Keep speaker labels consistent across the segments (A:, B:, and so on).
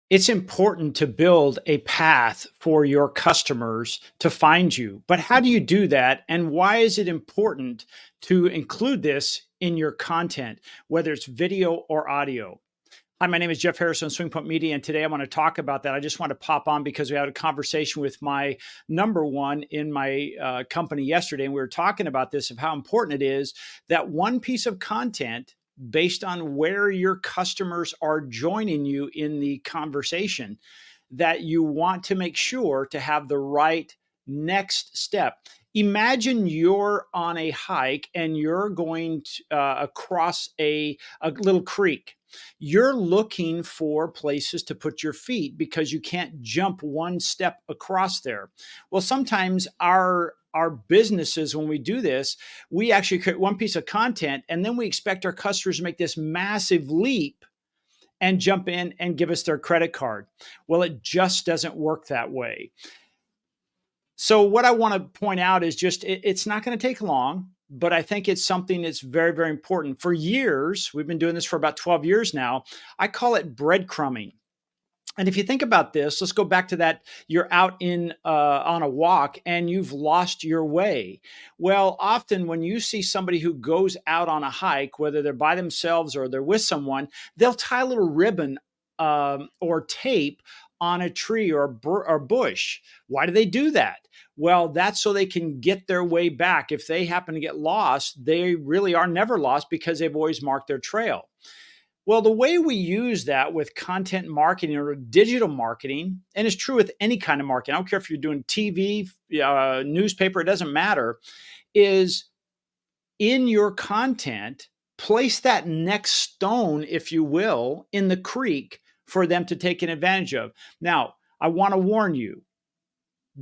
A: It's important to build a path for your customers to find you. But how do you do that? And why is it important to include this in your content, whether it's video or audio? Hi, my name is Jeff Harrison, Swing Point Media, and today I want to talk about that. I just want to pop on because we had a conversation with my number one in my company yesterday, and we were talking about this of how important it is that one piece of content based on where your customers are joining you in the conversation, that you want to make sure to have the right next step. Imagine you're on a hike and you're going across a little creek. You're looking for places to put your feet because you can't jump one step across there. Well, sometimes our businesses, when we do this, we actually create one piece of content and then we expect our customers to make this massive leap and jump in and give us their credit card. Well, it just doesn't work that way. So what I want to point out is just it's not going to take long, but I think it's something that's very, very important. For years, we've been doing this for about 12 years now. I call it breadcrumbing. And if you think about this, let's go back to that. You're out in on a walk and you've lost your way. Well, often when you see somebody who goes out on a hike, whether they're by themselves or they're with someone, they'll tie a little ribbon or tape on a tree or bush. Why do they do that? Well, that's so they can get their way back. If they happen to get lost, they really are never lost because they've always marked their trail. Well, the way we use that with content marketing or digital marketing, and it's true with any kind of marketing, I don't care if you're doing TV, newspaper, it doesn't matter, is in your content, place that next stone, if you will, in the creek for them to take an advantage of. Now, I want to warn you,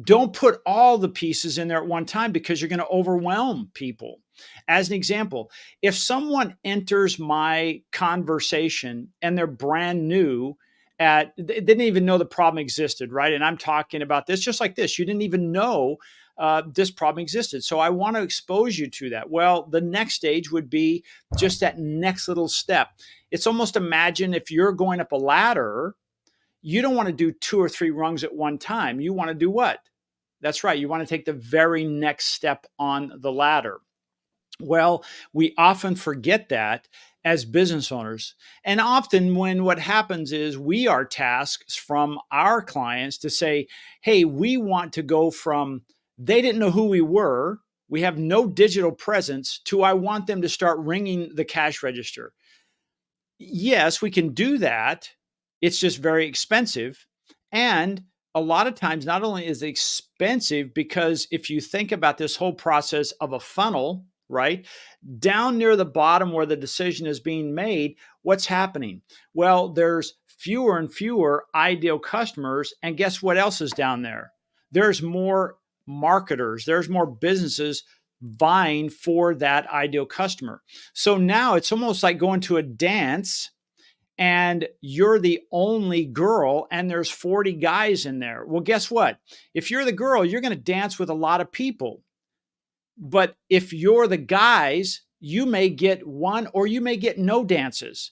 A: don't put all the pieces in there at one time because you're going to overwhelm people. As an example, if someone enters my conversation and they're brand new they didn't even know the problem existed, right? And I'm talking about this just like this. You didn't even know this problem existed. So I want to expose you to that. Well, the next stage would be just that next little step. It's almost imagine if you're going up a ladder, you don't want to do 2 or 3 rungs at one time. You want to do what? That's right. You want to take the very next step on the ladder. Well, we often forget that as business owners. And often when what happens is we are tasked from our clients to say, hey, we want to go from they didn't know who we were, we have no digital presence, to I want them to start ringing the cash register. Yes, we can do that. It's just very expensive. And a lot of times, not only is it expensive, because if you think about this whole process of a funnel, right, down near the bottom where the decision is being made, what's happening? Well, there's fewer and fewer ideal customers. And guess what else is down there? There's more marketers, there's more businesses vying for that ideal customer. So now it's almost like going to a dance and you're the only girl and there's 40 guys in there. Well, guess what? If you're the girl, you're going to dance with a lot of people. But if you're the guys, you may get one or you may get no dances.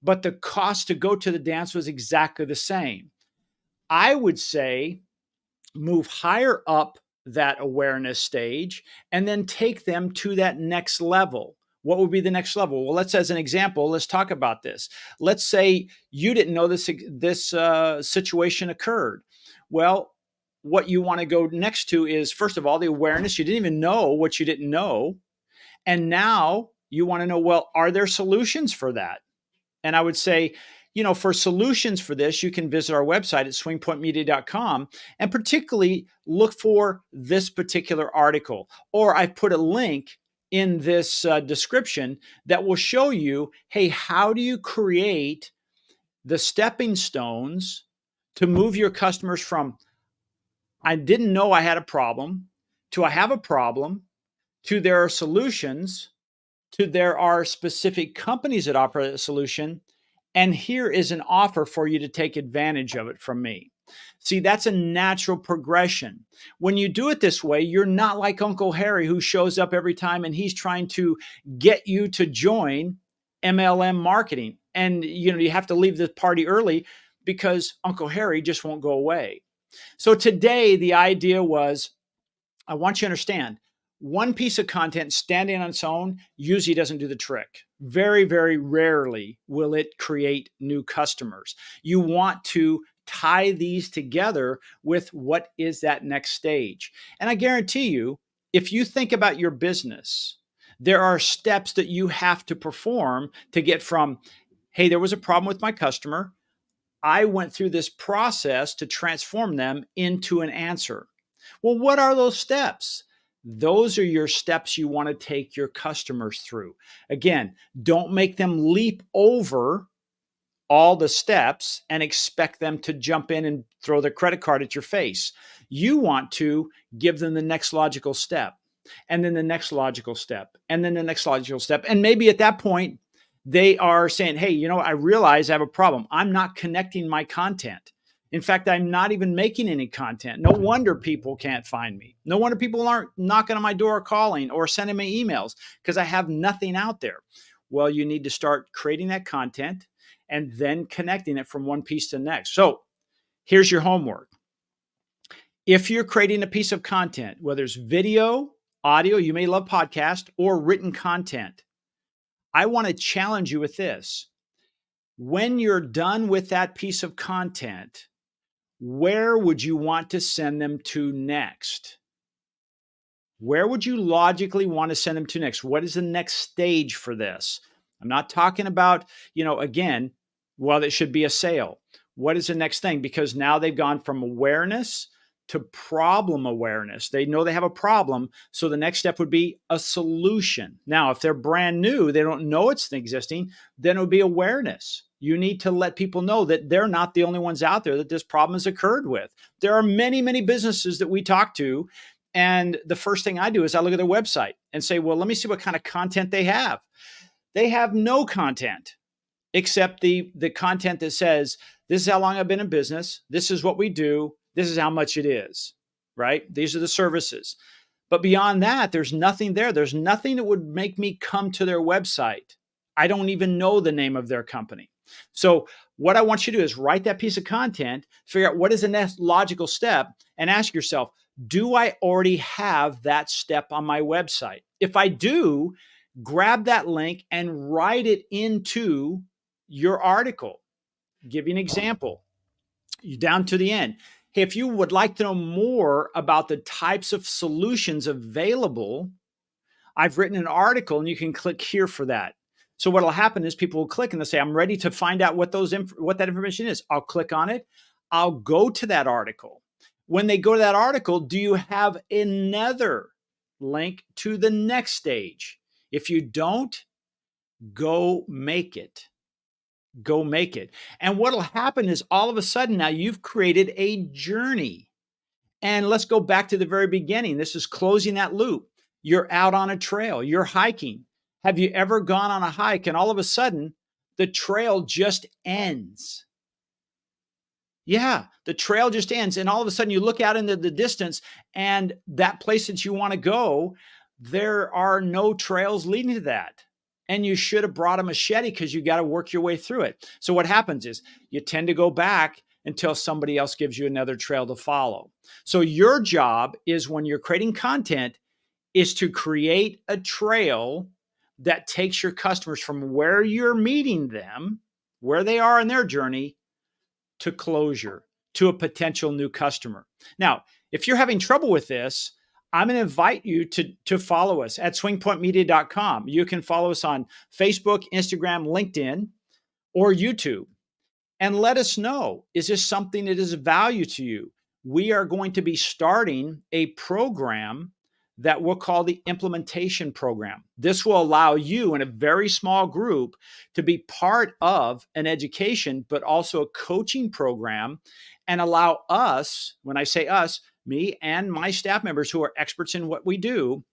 A: But the cost to go to the dance was exactly the same. I would say move higher up that awareness stage and then take them to that next level. What would be the next level? Well, as an example, let's talk about this. Let's say you didn't know this situation occurred. Well, what you want to go next to is, first of all, the awareness. You didn't even know what you didn't know. And now you want to know, well, are there solutions for that? And I would say, for solutions for this, you can visit our website at swingpointmedia.com and particularly look for this particular article. Or I've put a link in this description that will show you, hey, how do you create the stepping stones to move your customers from I didn't know I had a problem to I have a problem to there are solutions to there are specific companies that offer a solution. And here is an offer for you to take advantage of it from me. See, that's a natural progression. When you do it this way, you're not like Uncle Harry who shows up every time and he's trying to get you to join MLM marketing. And you have to leave the party early because Uncle Harry just won't go away. So today, the idea was, I want you to understand, one piece of content standing on its own usually doesn't do the trick. Very, very rarely will it create new customers. You want to tie these together with what is that next stage. And I guarantee you, if you think about your business, there are steps that you have to perform to get from, hey, there was a problem with my customer. I went through this process to transform them into an answer. Well, what are those steps? Those are your steps you want to take your customers through. Again, don't make them leap over all the steps and expect them to jump in and throw their credit card at your face. You want to give them the next logical step, and then the next logical step, and then the next logical step. And maybe at that point, they are saying, hey, I realize I have a problem. I'm not connecting my content. In fact, I'm not even making any content. No wonder people can't find me. No wonder people aren't knocking on my door, calling, or sending me emails, because I have nothing out there. Well, you need to start creating that content and then connecting it from one piece to the next. So here's your homework. If you're creating a piece of content, whether it's video, audio, you may love podcast, or written content, I want to challenge you with this. When you're done with that piece of content, where would you want to send them to next? Where would you logically want to send them to next? What is the next stage for this? I'm not talking about, again, well, it should be a sale. What is the next thing? Because now they've gone from awareness to problem awareness. They know they have a problem. So the next step would be a solution. Now, if they're brand new, they don't know it's existing, then it would be awareness. You need to let people know that they're not the only ones out there that this problem has occurred with. There are many, many businesses that we talk to. And the first thing I do is I look at their website and say, well, let me see what kind of content they have. They have no content except the content that says, this is how long I've been in business. This is what we do. This is how much it is, right? These are the services. But beyond that, there's nothing there. There's nothing that would make me come to their website. I don't even know the name of their company. So what I want you to do is write that piece of content, figure out what is the next logical step, and ask yourself, do I already have that step on my website? If I do, grab that link and write it into your article. Give you an example. Down to the end. Hey, if you would like to know more about the types of solutions available, I've written an article and you can click here for that. So what will happen is people will click and they'll say, I'm ready to find out what that information is. I'll click on it. I'll go to that article. When they go to that article, do you have another link to the next stage? If you don't, go make it. Go make it. And what will happen is all of a sudden now you've created a journey. And let's go back to the very beginning. This is closing that loop. You're out on a trail. You're hiking. Have you ever gone on a hike and all of a sudden the trail just ends? Yeah, the trail just ends. And all of a sudden you look out into the distance and that place that you want to go, there are no trails leading to that. And you should have brought a machete because you got to work your way through it. So what happens is you tend to go back until somebody else gives you another trail to follow. So your job is, when you're creating content, is to create a trail that takes your customers from where you're meeting them, where they are in their journey, to closure, to a potential new customer. Now, if you're having trouble with this, I'm going to invite you to follow us at swingpointmedia.com. You can follow us on Facebook, Instagram, LinkedIn, or YouTube. And let us know, is this something that is of value to you? We are going to be starting a program that we'll call the implementation program. This will allow you in a very small group to be part of an education, but also a coaching program, and allow us, when I say us, me and my staff members who are experts in what we do,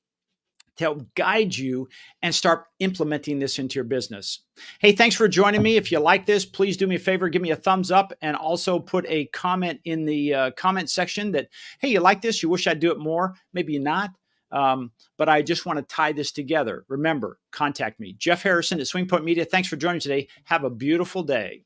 A: to help guide you and start implementing this into your business. Hey, thanks for joining me. If you like this, please do me a favor, give me a thumbs up, and also put a comment in the comment section that, hey, you like this? You wish I'd do it more? Maybe not. But I just want to tie this together. Remember, contact me, Jeff Harrison at Swing Point Media. Thanks for joining today. Have a beautiful day.